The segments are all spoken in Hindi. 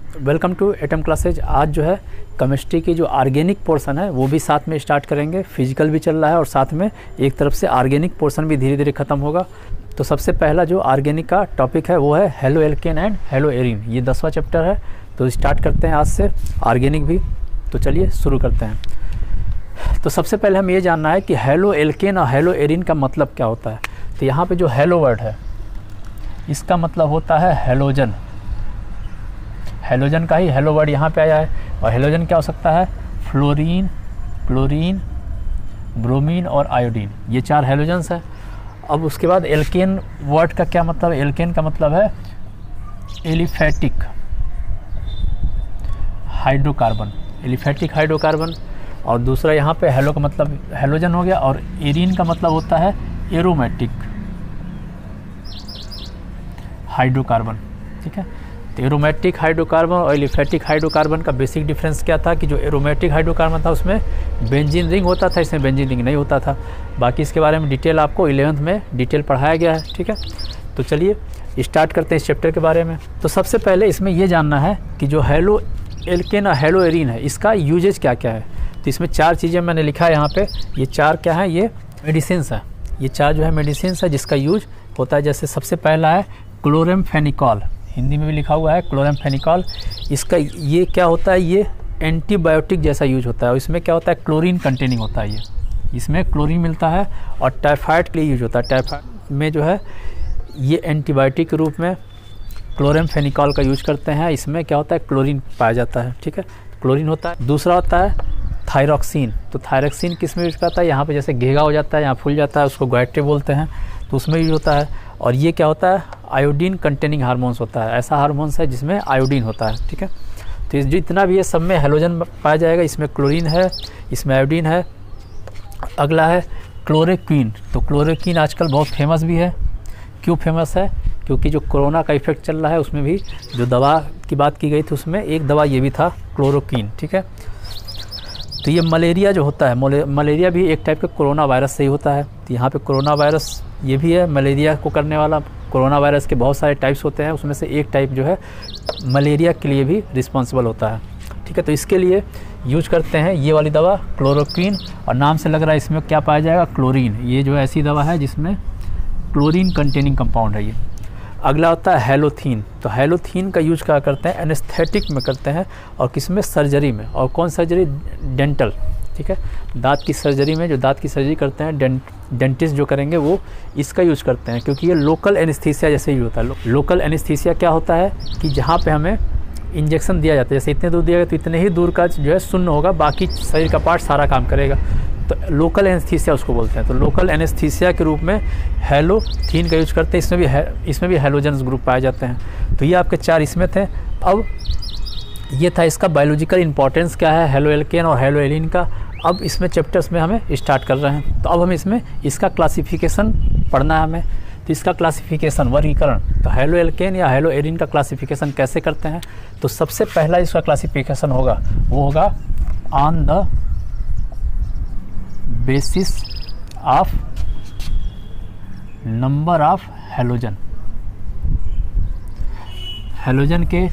Welcome to atom classes. आज जो है केमिस्ट्री की जो ऑर्गेनिक पोर्शन है वो भी साथ में स्टार्ट करेंगे। फिजिकल भी चल रहा है और साथ में एक तरफ से ऑर्गेनिक पोर्शन भी धीरे धीरे ख़त्म होगा। तो सबसे पहला जो ऑर्गेनिक का टॉपिक है वो है halo alkane and hello arene. ये 10वां चैप्टर है, तो स्टार्ट करते हैं आज से ऑर्गेनिक भी। तो चलिए शुरू करते हैं। तो सबसे पहले हम ये जानना है कि हेलो एल्केन और हेलो एरीन का मतलब क्या होता है। तो यहाँ पे जो हेलो वर्ड है इसका मतलब होता है हेलोजन। हेलोजन का ही हेलो वर्ड यहाँ पे आया है। और हेलोजन क्या हो सकता है? फ्लोरीन, क्लोरीन, ब्रोमीन और आयोडीन, ये 4 हेलोजन्स है। अब उसके बाद एल्केन वर्ड का क्या मतलब है? एल्केन का मतलब है एलिफैटिक हाइड्रोकार्बन, एलिफैटिक हाइड्रोकार्बन। और दूसरा यहाँ पे हेलो का मतलब हेलोजन हो गया। और एरीन का मतलब होता है एरोमेटिक हाइड्रोकार्बन। ठीक है, तो एरोमेटिक हाइड्रोकार्बन और एलिफैटिक हाइड्रोकार्बन का बेसिक डिफरेंस क्या था कि जो एरोमेटिक हाइड्रोकार्बन था उसमें बेंजीन रिंग होता था, इसमें बेंजीन रिंग नहीं होता था। बाकी इसके बारे में डिटेल आपको 11th में डिटेल पढ़ाया गया है। ठीक है, तो चलिए स्टार्ट करते हैं इस चैप्टर के बारे में। तो सबसे पहले इसमें यह जानना है कि जो हेलो एल्केन और हेलो एरीन है इसका यूजेज क्या क्या है। तो इसमें 4 चीज़ें मैंने लिखा है यहाँ पे। ये 4 क्या है? ये मेडिसिन्स है। ये 4 जो है मेडिसिन्स है जिसका यूज होता है। जैसे सबसे पहला है क्लोरेमफेनिकॉल, हिंदी में भी लिखा हुआ है क्लोरेमफेनिकॉल। इसका ये क्या होता है? ये एंटीबायोटिक जैसा यूज होता है। और इसमें क्या होता है? क्लोरीन कंटेनिंग होता है। ये इसमें क्लोरीन मिलता है और टाइफाइड के लिए यूज होता है। टाइफाइड में जो है ये एंटीबायोटिक के रूप में क्लोरेमफेनिकॉल का यूज करते हैं। इसमें क्या होता है? क्लोरीन पाया जाता है। ठीक है, क्लोरीन होता है। दूसरा होता है थायरॉक्सिन। तो थायरॉक्सिन किस में यूज करता है? यहाँ पे जैसे घेगा हो जाता है, यहाँ फूल जाता है, उसको गायट्री बोलते हैं, तो उसमें यूज होता है। और ये क्या होता है? आयोडीन कंटेनिंग हार्मोन्स होता है। ऐसा हार्मोन्स है जिसमें आयोडीन होता है। ठीक है, तो जितना भी ये सब में हेलोजन पाया जाएगा, इसमें क्लोरीन है, इसमें आयोडीन है। अगला है क्लोरोक्वीन। तो क्लोरोक्वीन आजकल बहुत फेमस भी है। क्यों फेमस है? क्योंकि जो कोरोना का इफेक्ट चल रहा है उसमें भी जो दवा की बात की गई थी उसमें एक दवा ये भी था, क्लोरोक्वीन। ठीक है, तो ये मलेरिया जो होता है, मलेरिया भी एक टाइप के कोरोना वायरस से ही होता है। तो यहाँ पे कोरोना वायरस ये भी है मलेरिया को करने वाला। कोरोना वायरस के बहुत सारे टाइप्स होते हैं, उसमें से एक टाइप जो है मलेरिया के लिए भी रिस्पॉन्सिबल होता है। ठीक है, तो इसके लिए यूज करते हैं ये वाली दवा क्लोरोक्वीन। और नाम से लग रहा है इसमें क्या पाया जाएगा? क्लोरीन। ये जो ऐसी दवा है जिसमें क्लोरीन कंटेनिंग कंपाउंड है ये। अगला होता है हेलोथीन। तो हेलोथीन का यूज क्या करते हैं? एनेस्थेटिक में करते हैं। और किस में? सर्जरी में। और कौन सर्जरी? डेंटल। ठीक है, दांत की सर्जरी में जो दांत की सर्जरी करते हैं डेंटिस्ट जो करेंगे वो इसका यूज करते हैं, क्योंकि ये लोकल एनेस्थीसिया जैसे यूज होता है। लोकल एनेस्थीसिया क्या होता है कि जहाँ पे हमें इंजेक्शन दिया जाता है, जैसे इतने दूर दिया गया तो इतने ही दूर का जो है शून्य होगा, बाकी शरीर का पार्ट सारा काम करेगा। तो लोकल एनेस्थीसिया उसको बोलते हैं। तो लोकल एनेस्थीसिया के रूप में हेलोथीन का यूज करते हैं। इसमें भी हेलोजन्स ग्रुप पाए जाते हैं। तो ये आपके 4 इसमें थे। अब ये था इसका बायोलॉजिकल इंपॉर्टेंस क्या है हेलो एल्केन और हेलो एरीन का। अब इसमें चैप्टर्स में हमें स्टार्ट कर रहे हैं। तो अब हम इसमें इसका क्लासिफिकेशन पढ़ना है हमें। तो इसका क्लासिफिकेशन, वर्गीकरण, तो हेलो एल्केन या हेलो एरीन का क्लासिफिकेशन कैसे करते हैं। तो सबसे पहला इसका क्लासिफिकेशन होगा वो होगा on the basis of number of halogen. Halogen के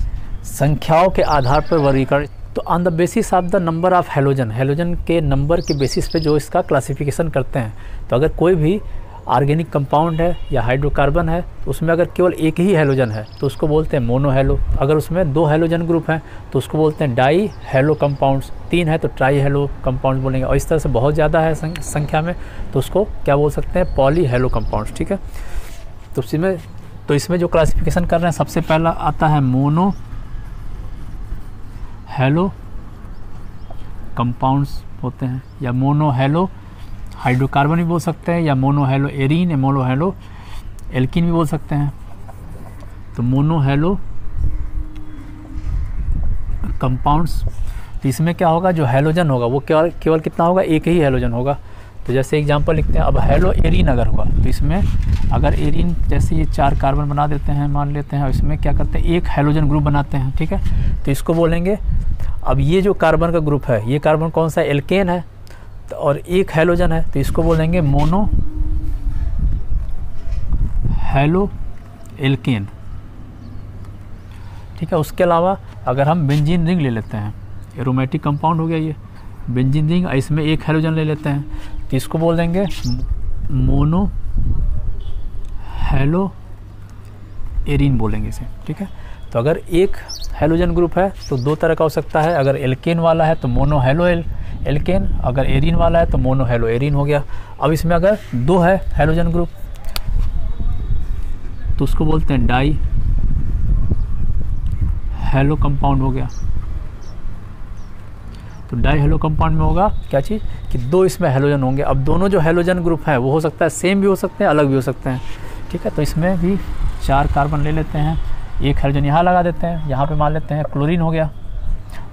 संख्याओं के आधार पर वर्गीकरण। तो on the basis of the number of halogen, halogen के नंबर के बेसिस पे जो इसका क्लासिफिकेशन करते हैं। तो अगर कोई भी ऑर्गेनिक कंपाउंड है या हाइड्रोकार्बन है तो उसमें अगर केवल एक ही हेलोजन है तो उसको बोलते हैं मोनो हेलो। अगर उसमें 2 हेलोजन ग्रुप हैं तो उसको बोलते हैं डाई हेलो कंपाउंड्स। 3 है तो ट्राई हेलो कंपाउंड बोलेंगे। और इस तरह से बहुत ज़्यादा है संख्या में तो उसको क्या बोल सकते हैं? Poly hello compounds. ठीक है, तो इसमें जो क्लासिफिकेशन कर रहे हैं सबसे पहला आता है मोनो हेलो कंपाउंड्स होते हैं, या मोनो हेलो हाइड्रोकार्बन भी बोल सकते हैं, या मोनो हेलो एरीन या मोनो हेलो एल्कीन भी बोल सकते हैं। तो मोनो हेलो कंपाउंड्स। तो इसमें क्या होगा? जो हेलोजन होगा वो केवल कितना होगा? एक ही हेलोजन होगा। तो जैसे एग्जांपल लिखते हैं। अब हेलो एरीन अगर होगा तो इसमें अगर एरीन जैसे ये 4 कार्बन बना देते हैं मान लेते हैं, और इसमें क्या करते हैं? एक हेलोजन ग्रुप बनाते हैं। ठीक है, तो इसको बोलेंगे। अब ये जो कार्बन का ग्रुप है, ये कार्बन कौन सा है? एल्केन है। और एक हेलोजन है तो इसको बोलेंगे मोनो हेलो एल्केन। ठीक है। उसके अलावा अगर हम बेंजीन रिंग ले लेते हैं, एरोमेटिक कंपाउंड हो गया ये बेंजीन रिंग, इसमें एक हेलोजन ले लेते हैं तो इसको बोल देंगे मोनो हेलो एरीन बोलेंगे इसे, ठीक है। तो अगर एक हेलोजन ग्रुप है तो दो तरह का हो सकता है, अगर एल्केन वाला है तो मोनो हेलो एल्केन, अगर एरीन वाला है तो मोनो हेलो एरीन हो गया। अब इसमें अगर दो है हेलोजन ग्रुप तो उसको बोलते हैं डाई हेलो कंपाउंड हो गया। तो डाई हेलो कंपाउंड में होगा क्या चीज़ कि दो इसमें हेलोजन होंगे। अब दोनों जो हेलोजन ग्रुप हैं वो हो सकता है सेम भी हो सकते हैं, अलग भी हो सकते हैं, ठीक है। तो इसमें भी 4 कार्बन ले लेते हैं, एक हेलोजन यहाँ लगा देते हैं, यहाँ पे मान लेते हैं क्लोरीन हो गया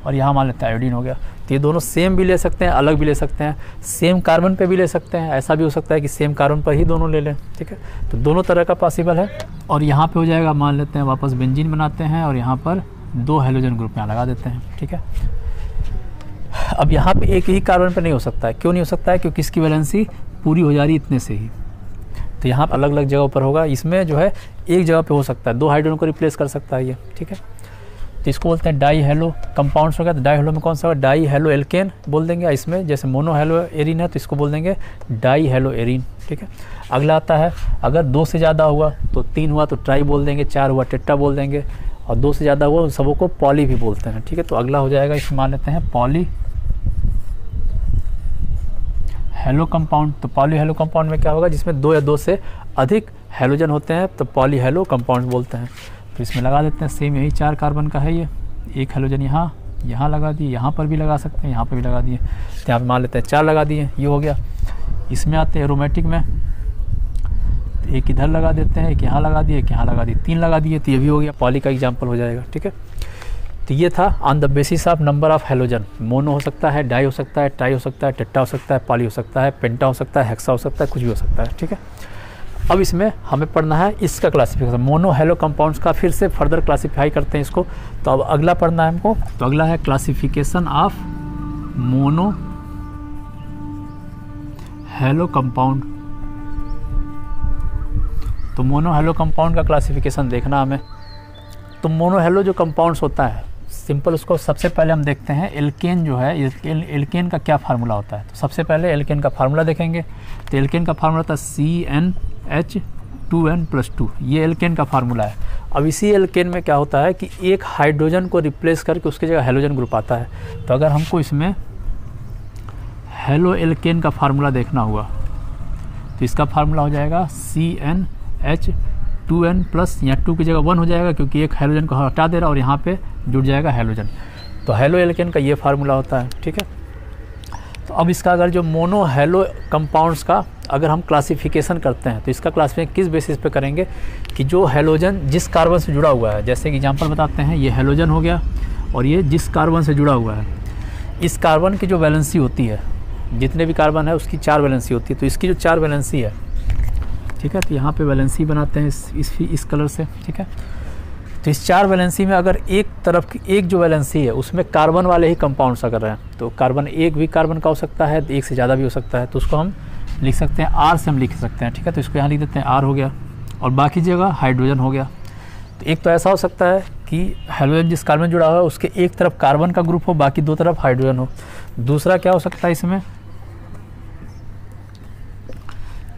और यहाँ मान लेते हैं आयोडीन हो गया। तो ये दोनों सेम भी ले सकते हैं, अलग भी ले सकते हैं, सेम कार्बन पे भी ले सकते हैं, ऐसा भी हो सकता है कि सेम कार्बन पर ही दोनों ले लें, ठीक है। तो दोनों तरह का पॉसिबल है। और यहाँ पे हो जाएगा, मान लेते हैं वापस बेंजीन बनाते हैं और यहाँ पर 2 हेलोजन ग्रुप यहाँ लगा देते हैं, ठीक है। अब यहाँ पे एक ही कार्बन पे नहीं हो सकता है, क्यों नहीं हो सकता है? क्योंकि इसकी वैलेंसी पूरी हो जा रही इतने से ही। तो यहाँ अलग अलग जगहों पर होगा, इसमें जो है एक जगह पे हो सकता है, 2 हाइड्रोजन को रिप्लेस कर सकता है ये, ठीक है। तो इसको बोलते हैं डाई हेलो कंपाउंड्स हो गया। तो डाई हेलो में कौन सा होगा? डाई हेलो एल्केन बोल देंगे। इसमें जैसे मोनो हेलो एरीन है तो इसको बोल देंगे डाई हेलो एरीन, ठीक है। अगला आता है, अगर 2 से ज़्यादा हुआ तो 3 हुआ तो ट्राई बोल देंगे, 4 हुआ टेट्रा बोल देंगे, और 2 से ज़्यादा हुआ उन सबों को पॉली भी बोलते हैं, ठीक है। तो अगला हो जाएगा, इसमें मान लेते हैं पॉली हेलो कंपाउंड। तो पॉली हेलो कंपाउंड में क्या होगा? जिसमें 2 या 2 से अधिक हेलोजन होते हैं तो पॉली हेलो कंपाउंड बोलते हैं। तो इसमें लगा देते हैं, सेम यही 4 कार्बन का है ये, एक हेलोजन यहाँ लगा दिए, यहाँ पर भी लगा सकते हैं, यहाँ पर भी लगा दिए, तो यहाँ पर मान लेते हैं 4 लगा दिए, ये हो गया। इसमें आते हैं एरोमेटिक में, तो एक इधर लगा देते हैं, एक यहाँ लगा दिए, एक यहाँ लगा दिए, 3 लगा दिए, तो ये भी हो गया, पॉली का एग्जाम्पल हो जाएगा, ठीक है। तो ये था on the basis of number of halogen. Mono हो सकता है, डाई हो सकता है, ट्राई हो सकता है, टेट्रा हो सकता है, पॉली हो सकता है, पेंटा हो सकता है, हेक्सा हो सकता है, कुछ भी हो सकता है, ठीक है। अब इसमें हमें पढ़ना है इसका क्लासिफिकेशन, मोनो हेलो कंपाउंड्स का फिर से फर्दर क्लासीफाई करते हैं इसको। तो अब अगला पढ़ना है हमको, तो अगला है classification of mono hello compound. तो मोनो हेलो कंपाउंड का क्लासिफिकेशन देखना हमें। तो मोनो हेलो जो कंपाउंड्स होता है, सिंपल उसको सबसे पहले हम देखते हैं एल्केन जो है, एल्केन का क्या फार्मूला होता है। तो सबसे पहले एल्केन का फार्मूला देखेंगे। तो एल्केन का फार्मूला था CnH2n+2, ये एल्केन का फार्मूला है। अब इसी एल्केन में क्या होता है कि एक हाइड्रोजन को रिप्लेस करके उसकी जगह हेलोजन ग्रुप आता है। तो अगर हमको इसमें हेलो एल्केन का फार्मूला देखना हुआ तो इसका फार्मूला हो जाएगा CnH2n+, यहाँ 2 की जगह 1 हो जाएगा क्योंकि एक हेलोजन को हटा दे रहा और यहाँ पे जुड़ जाएगा हेलोजन। तो हेलो एल्केन का ये फार्मूला होता है, ठीक है। तो अब इसका अगर जो मोनो हेलो कंपाउंड्स का अगर हम क्लासिफिकेशन करते हैं तो इसका क्लासिफिकेशन किस बेसिस पे करेंगे कि जो हेलोजन जिस कार्बन से जुड़ा हुआ है, जैसे कि एग्जांपल बताते हैं, ये हेलोजन हो गया और ये जिस कार्बन से जुड़ा हुआ है, इस कार्बन की जो वैलेंसी होती है, जितने भी कार्बन है उसकी 4 वैलेंसी होती है। तो इसकी जो 4 वैलेंसी है, ठीक है, तो यहाँ पे वैलेंसी बनाते हैं इस कलर से, ठीक है। तो इस 4 वैलेंसी में अगर एक तरफ की एक जो वैलेंसी है उसमें कार्बन वाले ही कंपाउंड्स अगर हैं तो कार्बन एक भी कार्बन का हो सकता है, एक से ज़्यादा भी हो सकता है, तो उसको हम लिख सकते हैं R से हम लिख सकते हैं, ठीक है। तो इसको यहाँ लिख देते हैं R हो गया और बाकी जगह हाइड्रोजन हो गया। तो एक तो ऐसा हो सकता है कि हेलोजन जिस कार्बन जुड़ा हुआ है उसके एक तरफ कार्बन का ग्रुप हो, बाकी 2 तरफ हाइड्रोजन हो। दूसरा क्या हो सकता है इसमें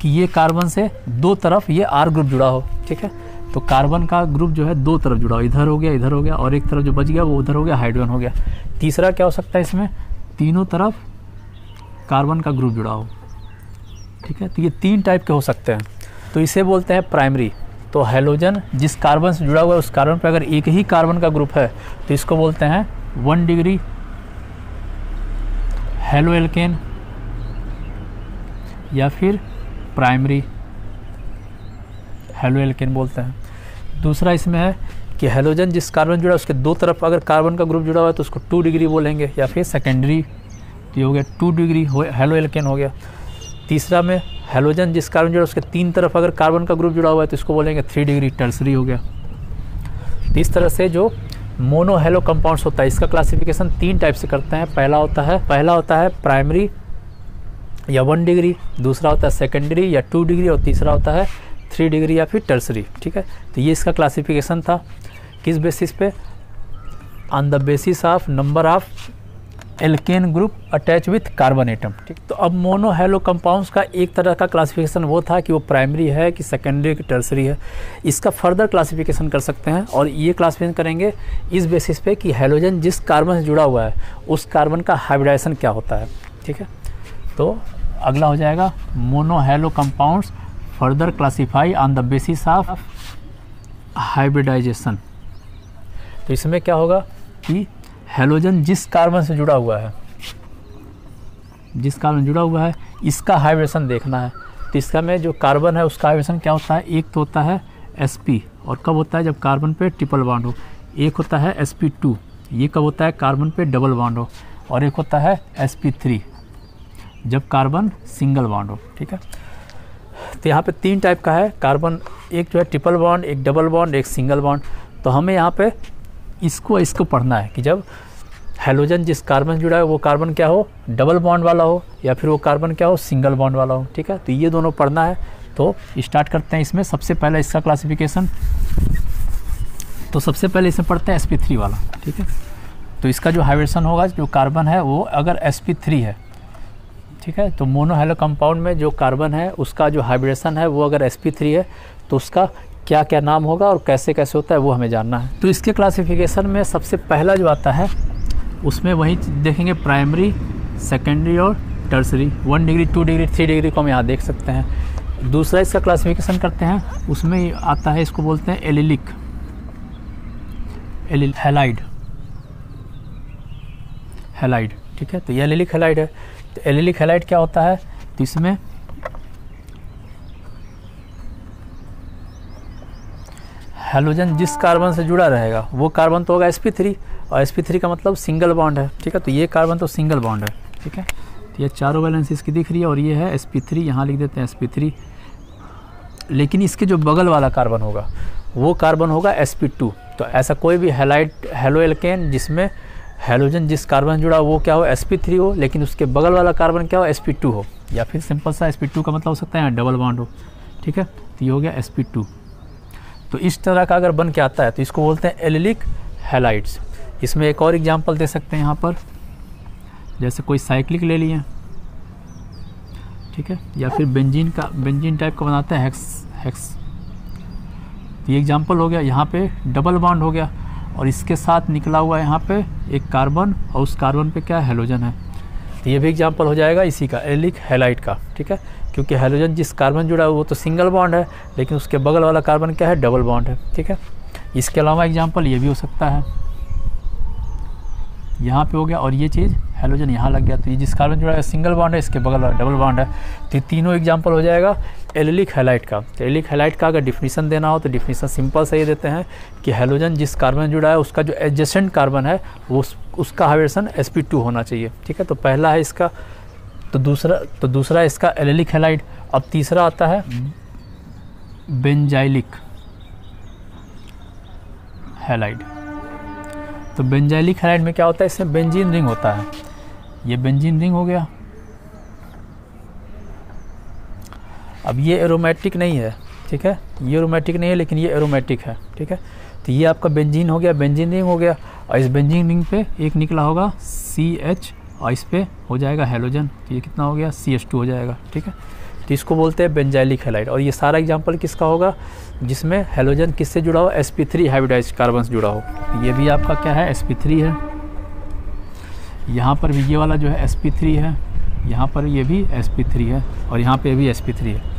कि ये कार्बन से 2 तरफ ये R ग्रुप जुड़ा हो, ठीक है। तो कार्बन का ग्रुप जो है 2 तरफ जुड़ा हो, इधर हो गया और एक तरफ जो बच गया वो उधर हो गया, हाइड्रोजन हो गया। तीसरा क्या हो सकता है इसमें, तीनों तरफ कार्बन का ग्रुप जुड़ा हो, ठीक है। तो ये 3 टाइप के हो सकते हैं, तो इसे बोलते हैं प्राइमरी। तो हेलोजन जिस कार्बन से जुड़ा हुआ है उस कार्बन पर अगर एक ही कार्बन का ग्रुप है तो इसको बोलते हैं 1 डिग्री हेलो एल्केन या फिर प्राइमरी हेलो एल्केन बोलते हैं। दूसरा इसमें है कि हेलोजन जिस कार्बन जुड़ा है उसके 2 तरफ अगर कार्बन का ग्रुप जुड़ा हुआ है तो उसको 2 डिग्री बोलेंगे या फिर सेकेंडरी, तो ये हो गया 2 डिग्री हेलो एल्केन हो गया। तीसरा में हेलोजन जिस कार्बन जुड़ा है उसके 3 तरफ अगर कार्बन का ग्रुप जुड़ा हुआ है तो इसको बोलेंगे 3 डिग्री टर्सरी हो गया। इस तरह से जो मोनो हेलो कंपाउंड्स होता है इसका क्लासिफिकेशन 3 टाइप से करते हैं। पहला होता है प्राइमरी या 1 डिग्री, दूसरा होता है सेकेंडरी या 2 डिग्री और तीसरा होता है 3 डिग्री या फिर टर्सरी, ठीक है। तो ये इसका क्लासिफिकेशन था, किस बेसिस पे, on the basis of number of alkene group attach with carbon atom. ठीक, तो अब मोनो हैलो कंपाउंड्स का एक तरह का क्लासिफिकेशन वो था कि वो प्राइमरी है कि सेकेंडरी कि टर्सरी है। इसका फर्दर क्लासिफिकेशन कर सकते हैं और ये क्लासिफिकेशन करेंगे इस बेसिस पे कि हैलोजन जिस कार्बन से जुड़ा हुआ है उस कार्बन का हाइब्रिडाइजेशन क्या होता है। ठीक है, तो अगला हो जाएगा mono halo compounds further classify on the basis of hybridization. तो इसमें क्या होगा कि हैलोजन जिस कार्बन से जुड़ा हुआ है, जिस कार्बन जुड़ा हुआ है इसका हाइब्रिडेशन देखना है। तो इसका में जो कार्बन है उसका हाइब्रिडेशन क्या होता है, एक तो होता है sp और कब होता है जब कार्बन पे ट्रिपल बॉन्ड हो, एक होता है sp2 ये कब होता है कार्बन पे डबल बॉन्ड हो, और एक होता है sp3 जब कार्बन सिंगल बॉन्ड हो। ठीक है, तो यहाँ पे 3 टाइप का है कार्बन, एक जो है ट्रिपल बॉन्ड, एक डबल बॉन्ड, एक सिंगल बॉन्ड। तो हमें यहाँ पे इसको पढ़ना है कि जब हैलोजन जिस कार्बन जुड़ा है वो कार्बन क्या हो, डबल बॉन्ड वाला हो या फिर वो कार्बन क्या हो, सिंगल बॉन्ड वाला हो। ठीक है, तो ये दोनों पढ़ना है। तो स्टार्ट करते हैं इसमें। सबसे पहले इसका क्लासिफिकेशन, तो सबसे पहले इसमें पढ़ते हैं sp3 वाला। ठीक है, तो इसका जो हाइब्रिडेशन होगा, जो कार्बन है वो अगर sp3 है, ठीक है, तो मोनो हैलो कंपाउंड में जो कार्बन है उसका जो हाइब्रिडेशन है वो अगर sp3 है तो उसका क्या क्या नाम होगा और कैसे कैसे होता है वो हमें जानना है। तो इसके क्लासिफिकेशन में सबसे पहला जो आता है उसमें वही देखेंगे प्राइमरी, सेकेंडरी और टर्सरी। 1 डिग्री, 2 डिग्री, 3 डिग्री को हम यहाँ देख सकते हैं। दूसरा इसका क्लासिफिकेशन करते हैं, उसमें आता है, इसको बोलते हैं एलिलिक हैलाइड। ठीक है, तो ये एलिलिक हैलाइड है। तो एलिलिक हैलाइड क्या होता है, तो इसमें हैलोजन जिस कार्बन से जुड़ा रहेगा वो कार्बन तो होगा sp3 और sp3 का मतलब सिंगल बॉन्ड है। ठीक है, तो ये कार्बन तो सिंगल बॉन्ड है। ठीक है, तो ये चारों वैलेंस इसकी दिख रही है और ये है sp3, यहाँ लिख देते हैं sp3। लेकिन इसके जो बगल वाला कार्बन होगा वो कार्बन होगा sp2। तो ऐसा कोई भी हैलाइड हैलो एल्केन जिसमें हैलोजन जिस कार्बन जुड़ा वो क्या हो, sp3 हो, लेकिन उसके बगल वाला कार्बन क्या हो, sp2 हो, या फिर सिंपल सा sp2 का मतलब हो सकता है डबल बॉन्ड हो। ठीक है, तो ये हो गया sp2। तो इस तरह का अगर बन के आता है तो इसको बोलते हैं एलिलिक हैलाइड्स। इसमें एक और एग्जांपल दे सकते हैं यहाँ पर, जैसे कोई साइक्लिक ले लिए, ठीक है, या फिर बेंजीन टाइप का बनाते हैं हेक्स। ये एग्जांपल हो गया, यहाँ पे डबल बॉन्ड हो गया और इसके साथ निकला हुआ यहाँ पे एक कार्बन और उस कार्बन पे क्या हैलोजन है। तो ये भी एग्जांपल हो जाएगा इसी का, एलिलिक हैलाइड का। ठीक है, क्योंकि हैलोजन जिस कार्बन जुड़ा है वो तो सिंगल बॉन्ड है, लेकिन उसके बगल वाला कार्बन क्या है, डबल बॉन्ड है। ठीक है, इसके अलावा एग्जांपल ये भी हो सकता है, यहाँ पे हो गया और ये चीज़ हैलोजन यहाँ लग गया, तो ये जिस कार्बन जुड़ा है सिंगल बॉन्ड है, इसके बगल वाला डबल बॉन्ड है। तो ये तीनों एग्जांपल हो जाएगा एलिलिक हैलाइड का। तो एलिलिक हैलाइड का अगर डिफिनीसन देना हो तो डिफिनीसन सिंपल से ये देते हैं कि हैलोजन जिस कार्बन जुड़ा है उसका जो एडजेसेंट कार्बन है वो उसका हाइब्रिडेशन sp2 होना चाहिए। ठीक है, तो पहला है इसका, तो दूसरा इसका एलिलिक हैलाइड। अब तीसरा आता है बेंजाइलिक हैलाइड। तो बेंजाइलिक हैलाइड में क्या होता है, इसमें बेंजीन रिंग होता है। ये बेंजीन रिंग हो गया। अब ये एरोमेटिक नहीं है, ठीक है, ये एरोमेटिक नहीं है लेकिन ये एरोमेटिक है। ठीक है, तो ये आपका बेंजीन हो गया, बेंजीन रिंग हो गया, और इस बेंजीन रिंग पे एक निकला होगा CH और इस पे हो जाएगा हैलोजन, तो ये कितना हो गया, CH2 हो जाएगा। ठीक है, तो इसको बोलते हैं बेंजाइलिक हैलाइड। और ये सारा एग्जांपल किसका होगा, जिसमें हैलोजन किससे जुड़ा हो, sp3 हाइब्रिडाइज्ड कार्बन से जुड़ा हो। ये भी आपका क्या है, sp3 है। यहाँ पर भी ये वाला जो है sp3 है, यहाँ पर ये भी sp3 है और यहाँ पे भी sp3 है।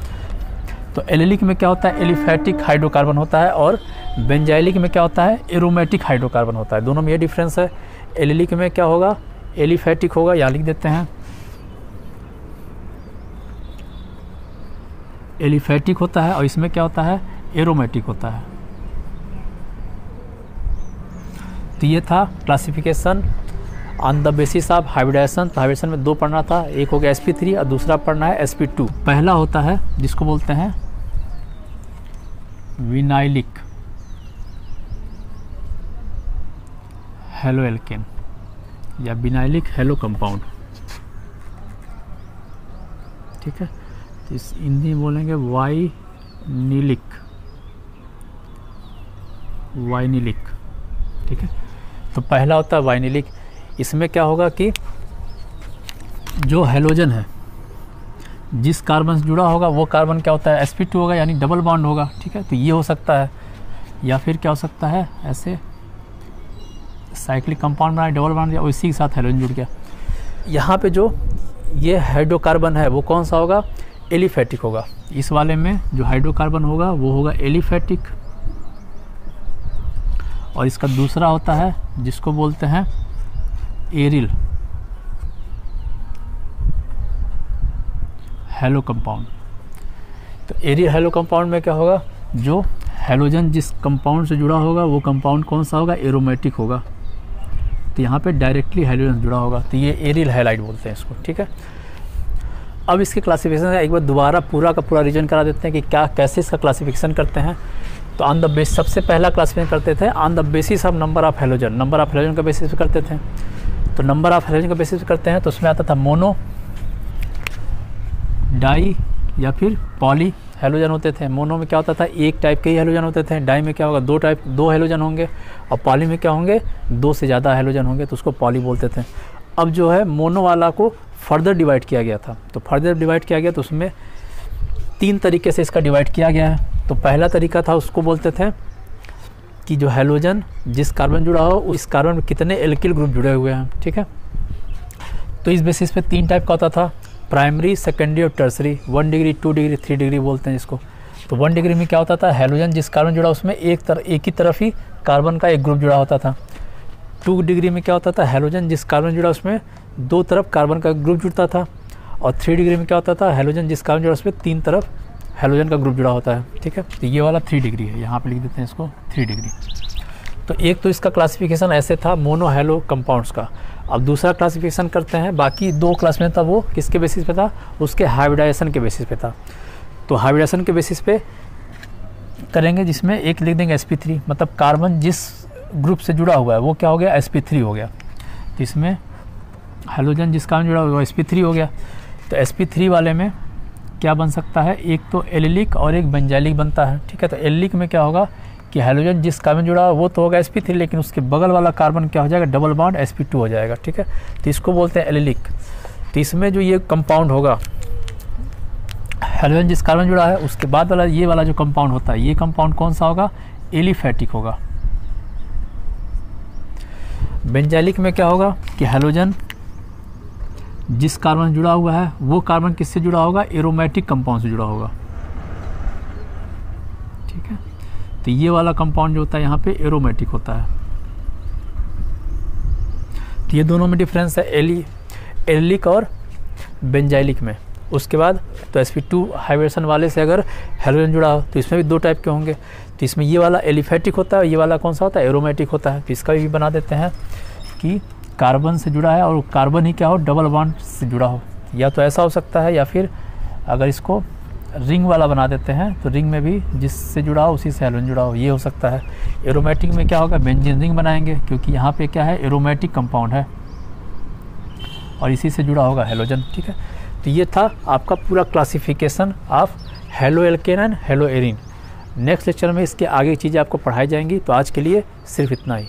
तो एलिलिक में क्या होता है, एलिफैटिक हाइड्रोकार्बन होता है, और बेंजाइलिक में क्या होता है, एरोमेटिक हाइड्रोकार्बन होता है। दोनों में ये डिफरेंस है। एलिलिक में क्या होगा, एलिफैटिक होगा, यहाँ लिख देते हैं एलिफैटिक होता है, और इसमें क्या होता है, एरोमेटिक होता है। तो ये था classification on the basis of hybridization. तो हाइब्रिडेशन में 2 पढ़ना था, एक हो गया sp3 और दूसरा पढ़ना है sp2। पहला होता है जिसको बोलते हैं विनाइलिक हैलो एल्केन या विनाइलिक हैलो कंपाउंड। ठीक है, तो इस हिंदी में बोलेंगे वाइनिलिक। ठीक है, तो पहला होता है वाइनिलिक। इसमें क्या होगा कि जो हैलोजन है जिस कार्बन से जुड़ा होगा वो कार्बन क्या होता है sp2 होगा, यानी डबल बॉन्ड होगा, ठीक है। तो ये हो सकता है, या फिर क्या हो सकता है ऐसे साइक्लिक कंपाउंड बना डबल बॉन्ड, या उसी के साथ हैलोजन जुड़ गया। यहाँ पे जो ये हाइड्रोकार्बन है वो कौन सा होगा, एलिफेटिक होगा। इस वाले में जो हाइड्रोकार्बन होगा वो होगा एलिफेटिक, और इसका दूसरा होता है जिसको बोलते हैं एरिल हैलो कंपाउंड। तो एरिल हैलो कंपाउंड में क्या होगा, जो हैलोजन जिस कंपाउंड से जुड़ा होगा वो कंपाउंड कौन सा होगा, एरोमेटिक होगा। तो यहाँ पे डायरेक्टली हैलोजन जुड़ा होगा, तो ये एरिल हैलाइड बोलते हैं इसको, ठीक है। अब इसके क्लासिफिकेशन एक बार दोबारा पूरा का पूरा रीजन करा देते हैं कि क्या कैसे इसका क्लासिफिकेशन करते हैं। तो ऑन द बेस सबसे पहला क्लासिफिकेशन करते थे on the basis of number of halogen, number of halogen का बेसिस पे करते थे। तो नंबर ऑफ हैलोजन का बेसिस पे करते हैं तो उसमें आता था मोनो, डाई या फिर पॉली हैलोजन होते थे। मोनो में क्या होता था, एक टाइप के ही हैलोजन होते थे। डाई में क्या होगा, दो हैलोजन होंगे, और पॉली में क्या होंगे, दो से ज़्यादा हैलोजन होंगे, तो उसको पॉली बोलते थे। अब जो है मोनो वाला को फर्दर डिवाइड किया गया था, तो फर्दर डिवाइड किया गया तो उसमें 3 तरीके से इसका डिवाइड किया गया है। तो पहला तरीका था उसको बोलते थे कि जो हैलोजन जिस कार्बन जुड़ा हो उस कार्बन में कितने एल्किल ग्रुप जुड़े हुए हैं, ठीक है। तो इस बेसिस पे 3 टाइप का होता था, प्राइमरी, सेकेंडरी और टर्सरी। 1 डिग्री, 2 डिग्री, 3 डिग्री बोलते हैं इसको। तो 1 डिग्री में क्या होता था, हैलोजन जिस कार्बन जुड़ा उसमें एक ही तरफ ही कार्बन का एक ग्रुप जुड़ा होता था। 2 डिग्री में क्या होता था, हैलोजन जिस कार्बन जुड़ा उसमें 2 तरफ कार्बन का ग्रुप जुड़ता था। और 3 डिग्री में क्या होता था, हैलोजन जिस कार्बन जुड़ा उसमें 3 तरफ हैलोजन का ग्रुप जुड़ा होता है, ठीक है। तो ये वाला 3 डिग्री है, यहाँ पे लिख देते हैं इसको 3 डिग्री। तो एक तो इसका क्लासिफिकेशन ऐसे था मोनो हैलो कंपाउंड्स का। अब दूसरा क्लासिफिकेशन करते हैं, बाकी 2 क्लास में था वो किसके बेसिस पे था, उसके हाइब्रिडाइजेशन के बेसिस पे था। तो हाइब्रिडाइजेशन के बेसिस पे करेंगे, जिसमें एक लिख देंगे sp3, मतलब कार्बन जिस ग्रुप से जुड़ा हुआ है वो क्या हो गया, sp3 हो गया। तो इसमें हैलोजन जिस कार्बन जुड़ा हुआ है sp3 हो गया। तो sp3 वाले में क्या बन सकता है, एक तो एलिलिक और एक बेंजाइलिक बनता है, ठीक है। तो एलिलिक में क्या होगा कि हैलोजन जिस कार्बन जुड़ा हुआ वो तो होगा sp3, लेकिन उसके बगल वाला कार्बन क्या हो जाएगा, डबल बॉन्ड sp2 हो जाएगा, ठीक है। तो इसको बोलते हैं एलिलिक। तो इसमें जो ये कंपाउंड होगा, हैलोजन जिस कार्बन जुड़ा है उसके बाद वाला ये वाला जो कंपाउंड होता है, ये कंपाउंड कौन सा होगा, एलिफेटिक होगा। बेंजाइलिक में क्या होगा कि हैलोजन जिस कार्बन जुड़ा हुआ है वो कार्बन किससे जुड़ा होगा, एरोमेटिक कंपाउंड से जुड़ा होगा, ठीक है। तो ये वाला कंपाउंड जो होता है यहाँ पे एरोमेटिक होता है। तो ये दोनों में डिफरेंस है एलिलिक और बेंजाइलिक में। उसके बाद तो sp2 हाइब्रिडेशन वाले से अगर हैलोजन जुड़ा हो तो इसमें भी 2 टाइप के होंगे। तो इसमें ये वाला एलिफेटिक होता है, ये वाला कौन सा होता है, एरोमेटिक होता है। तो इसका भी बना देते हैं कि कार्बन से जुड़ा है और कार्बन ही क्या हो, डबल बॉन्ड से जुड़ा हो। या तो ऐसा हो सकता है, या फिर अगर इसको रिंग वाला बना देते हैं तो रिंग में भी जिससे जुड़ा हो उसी से हैलोजन जुड़ा हो, ये हो सकता है। एरोमेटिक में क्या होगा, बेंजीन रिंग बनाएंगे, क्योंकि यहाँ पे क्या है, एरोमेटिक कंपाउंड है और इसी से जुड़ा होगा हैलोजन, ठीक है। तो ये था आपका पूरा classification of hello alkene and hello arene. Next lecture में इसके आगे चीज़ें आपको पढ़ाई जाएंगी। तो आज के लिए सिर्फ इतना ही।